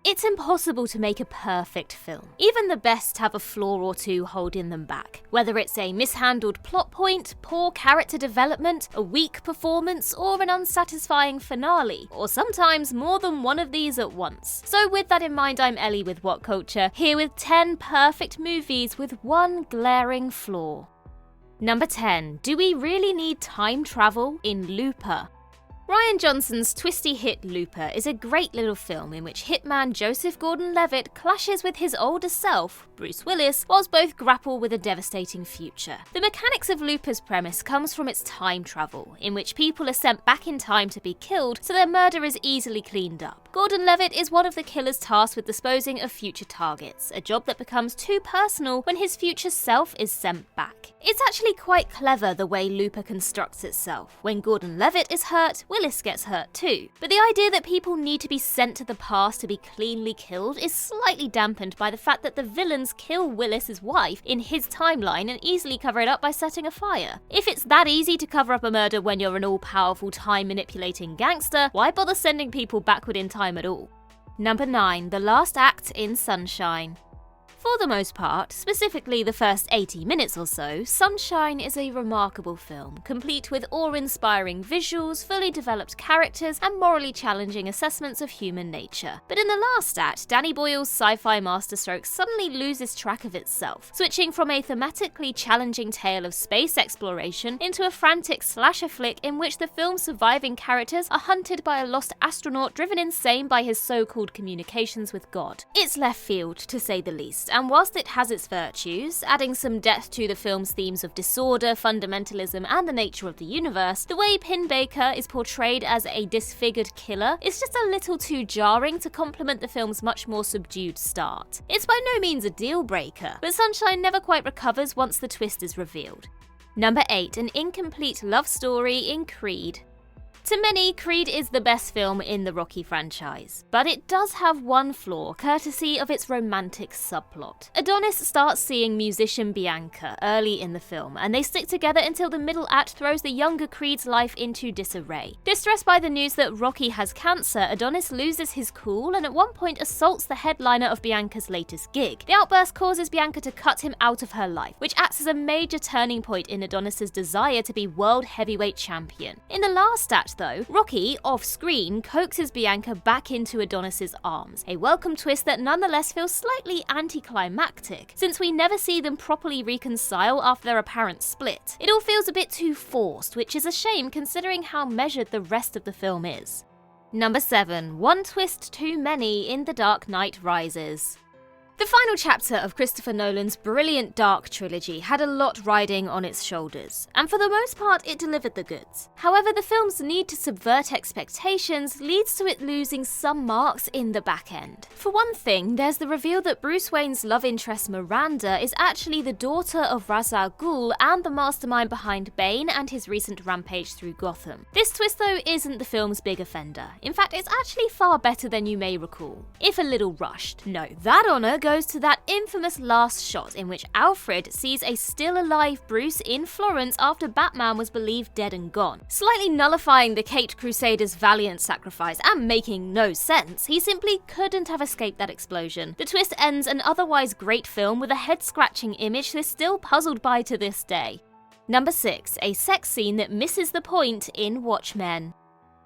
It's impossible to make a perfect film. Even the best have a flaw or two holding them back. Whether it's a mishandled plot point, poor character development, a weak performance, or an unsatisfying finale, or sometimes more than one of these at once. So with that in mind, I'm Ellie with What Culture, here with 10 perfect movies with one glaring flaw. Number 10. Do we really need time travel in Looper? Rian Johnson's twisty hit Looper is a great little film in which hitman Joseph Gordon-Levitt clashes with his older self, Bruce Willis, whilst both grapple with a devastating future. The mechanics of Looper's premise comes from its time travel, in which people are sent back in time to be killed so their murder is easily cleaned up. Gordon-Levitt is one of the killers tasked with disposing of future targets, a job that becomes too personal when his future self is sent back. It's actually quite clever the way Looper constructs itself. When Gordon-Levitt is hurt, Willis gets hurt too. But the idea that people need to be sent to the past to be cleanly killed is slightly dampened by the fact that the villains kill Willis's wife in his timeline and easily cover it up by setting a fire. If it's that easy to cover up a murder when you're an all-powerful time-manipulating gangster, why bother sending people backward in time at all? Number 9. The Last Act in Sunshine. For the most part, specifically the first 80 minutes or so, Sunshine is a remarkable film, complete with awe-inspiring visuals, fully developed characters, and morally challenging assessments of human nature. But in the last act, Danny Boyle's sci-fi masterstroke suddenly loses track of itself, switching from a thematically challenging tale of space exploration into a frantic slasher flick in which the film's surviving characters are hunted by a lost astronaut driven insane by his so-called communications with God. It's left field, to say the least. And whilst it has its virtues, adding some depth to the film's themes of disorder, fundamentalism, and the nature of the universe, the way Pin Baker is portrayed as a disfigured killer is just a little too jarring to complement the film's much more subdued start. It's by no means a deal breaker, but Sunshine never quite recovers once the twist is revealed. Number 8. An incomplete love story in Creed. To many, Creed is the best film in the Rocky franchise, but it does have one flaw, courtesy of its romantic subplot. Adonis starts seeing musician Bianca early in the film, and they stick together until the middle act throws the younger Creed's life into disarray. Distressed by the news that Rocky has cancer, Adonis loses his cool and at one point assaults the headliner of Bianca's latest gig. The outburst causes Bianca to cut him out of her life, which acts as a major turning point in Adonis's desire to be world heavyweight champion. In the last act, though, Rocky, off-screen, coaxes Bianca back into Adonis's arms, a welcome twist that nonetheless feels slightly anticlimactic, since we never see them properly reconcile after their apparent split. It all feels a bit too forced, which is a shame considering how measured the rest of the film is. Number 7. One twist too many in The Dark Knight Rises. The final chapter of Christopher Nolan's brilliant Dark trilogy had a lot riding on its shoulders, and for the most part it delivered the goods. However, the film's need to subvert expectations leads to it losing some marks in the back end. For one thing, there's the reveal that Bruce Wayne's love interest Miranda is actually the daughter of Ra's al Ghul and the mastermind behind Bane and his recent rampage through Gotham. This twist, though, isn't the film's big offender. In fact, it's actually far better than you may recall, if a little rushed. No, that honour goes to that infamous last shot in which Alfred sees a still-alive Bruce in Florence after Batman was believed dead and gone. Slightly nullifying the Caped Crusader's valiant sacrifice and making no sense, he simply couldn't have escaped that explosion. The twist ends an otherwise great film with a head-scratching image we're still puzzled by to this day. Number 6. A sex scene that misses the point in Watchmen.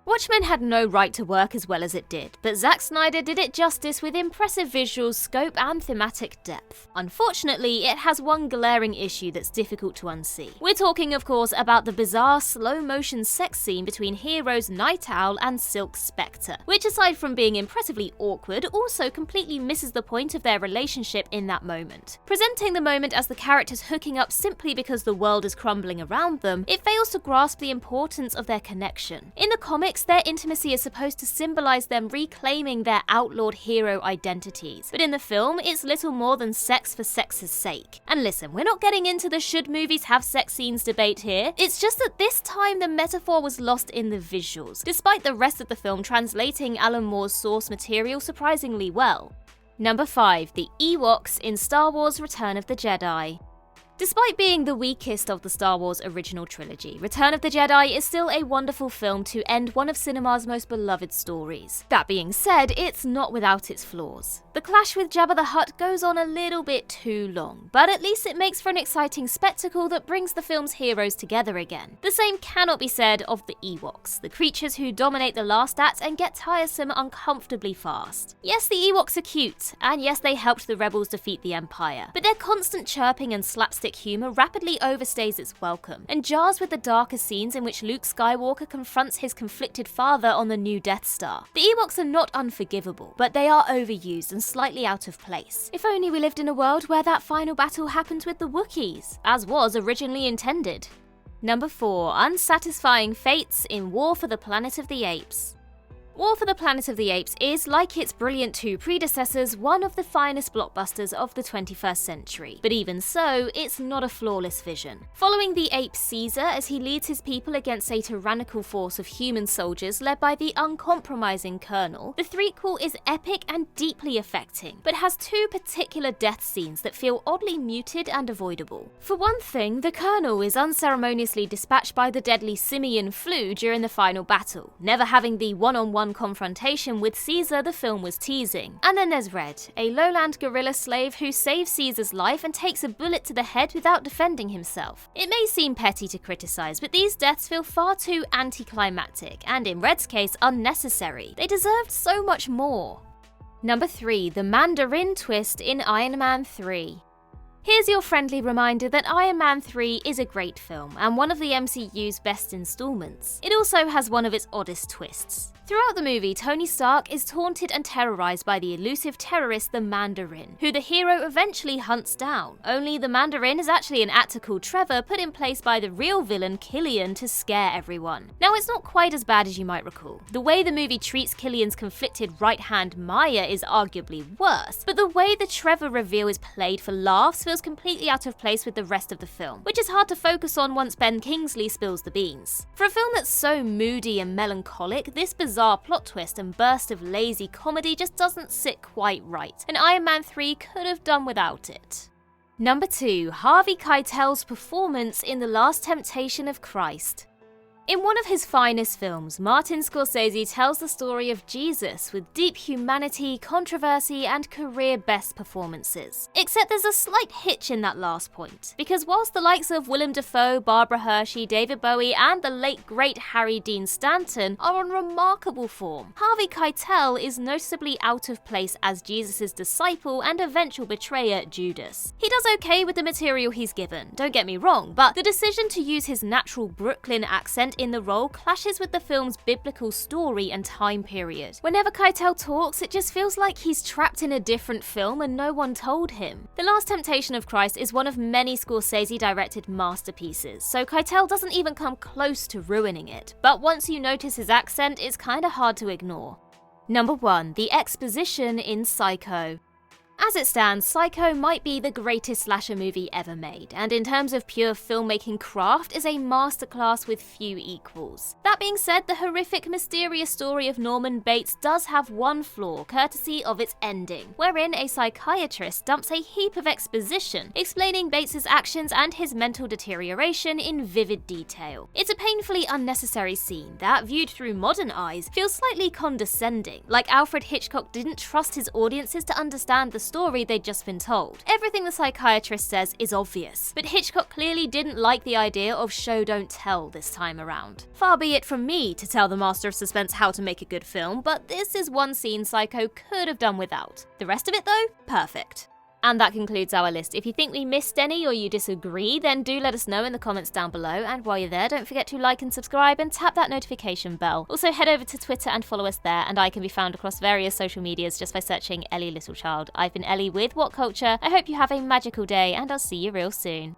Watchmen had no right to work as well as it did, but Zack Snyder did it justice with impressive visuals, scope, and thematic depth. Unfortunately, it has one glaring issue that's difficult to unsee. We're talking, of course, about the bizarre slow-motion sex scene between heroes Night Owl and Silk Spectre, which aside from being impressively awkward, also completely misses the point of their relationship in that moment. Presenting the moment as the characters hooking up simply because the world is crumbling around them, it fails to grasp the importance of their connection. In the comics, their intimacy is supposed to symbolize them reclaiming their outlawed hero identities, but in the film, it's little more than sex for sex's sake. And listen, we're not getting into the should movies have sex scenes debate here, it's just that this time the metaphor was lost in the visuals, despite the rest of the film translating Alan Moore's source material surprisingly well. Number 5. The Ewoks in Star Wars Return of the Jedi. Despite being the weakest of the Star Wars original trilogy, Return of the Jedi is still a wonderful film to end one of cinema's most beloved stories. That being said, it's not without its flaws. The clash with Jabba the Hutt goes on a little bit too long, but at least it makes for an exciting spectacle that brings the film's heroes together again. The same cannot be said of the Ewoks, the creatures who dominate the last act and get tiresome uncomfortably fast. Yes, the Ewoks are cute, and yes, they helped the rebels defeat the Empire, but their constant chirping and slapstick humour rapidly overstays its welcome, and jars with the darker scenes in which Luke Skywalker confronts his conflicted father on the new Death Star. The Ewoks are not unforgivable, but they are overused and slightly out of place. If only we lived in a world where that final battle happened with the Wookiees, as was originally intended. Number 4. Unsatisfying fates in War for the Planet of the Apes. War for the Planet of the Apes is, like its brilliant two predecessors, one of the finest blockbusters of the 21st century. But even so, it's not a flawless vision. Following the ape Caesar as he leads his people against a tyrannical force of human soldiers led by the uncompromising Colonel, the threequel is epic and deeply affecting, but has two particular death scenes that feel oddly muted and avoidable. For one thing, the Colonel is unceremoniously dispatched by the deadly simian flu during the final battle, never having the one-on-one confrontation with Caesar the film was teasing. And then there's Red, a lowland guerrilla slave who saves Caesar's life and takes a bullet to the head without defending himself. It may seem petty to criticize, but these deaths feel far too anticlimactic, and in Red's case, unnecessary. They deserved so much more. Number 3. The Mandarin twist in Iron Man 3. Here's your friendly reminder that Iron Man 3 is a great film, and one of the MCU's best installments. It also has one of its oddest twists. Throughout the movie, Tony Stark is taunted and terrorized by the elusive terrorist the Mandarin, who the hero eventually hunts down. Only the Mandarin is actually an actor called Trevor put in place by the real villain Killian to scare everyone. Now, it's not quite as bad as you might recall. The way the movie treats Killian's conflicted right hand Maya is arguably worse, but the way the Trevor reveal is played for laughs feels completely out of place with the rest of the film, which is hard to focus on once Ben Kingsley spills the beans. For a film that's so moody and melancholic, this bizarre plot twist and burst of lazy comedy just doesn't sit quite right, and Iron Man 3 could have done without it. Number 2. Harvey Keitel's performance in The Last Temptation of Christ. In one of his finest films, Martin Scorsese tells the story of Jesus with deep humanity, controversy, and career-best performances. Except there's a slight hitch in that last point, because whilst the likes of Willem Dafoe, Barbara Hershey, David Bowie, and the late great Harry Dean Stanton are on remarkable form, Harvey Keitel is noticeably out of place as Jesus' disciple and eventual betrayer Judas. He does okay with the material he's given, don't get me wrong, but the decision to use his natural Brooklyn accent in the role clashes with the film's biblical story and time period. Whenever Keitel talks, it just feels like he's trapped in a different film and no one told him. The Last Temptation of Christ is one of many Scorsese-directed masterpieces, so Keitel doesn't even come close to ruining it, but once you notice his accent, it's kinda hard to ignore. Number 1. The exposition in Psycho. As it stands, Psycho might be the greatest slasher movie ever made, and in terms of pure filmmaking craft, is a masterclass with few equals. That being said, the horrific, mysterious story of Norman Bates does have one flaw, courtesy of its ending, wherein a psychiatrist dumps a heap of exposition, explaining Bates's actions and his mental deterioration in vivid detail. It's a painfully unnecessary scene that, viewed through modern eyes, feels slightly condescending, like Alfred Hitchcock didn't trust his audiences to understand the story they'd just been told. Everything the psychiatrist says is obvious, but Hitchcock clearly didn't like the idea of show don't tell this time around. Far be it from me to tell the master of suspense how to make a good film, but this is one scene Psycho could have done without. The rest of it though, perfect. And that concludes our list. If you think we missed any or you disagree, then do let us know in the comments down below, and while you're there, don't forget to like and subscribe and tap that notification bell. Also head over to Twitter and follow us there, and I can be found across various social medias just by searching Ellie Littlechild. I've been Ellie with What Culture. I hope you have a magical day, and I'll see you real soon.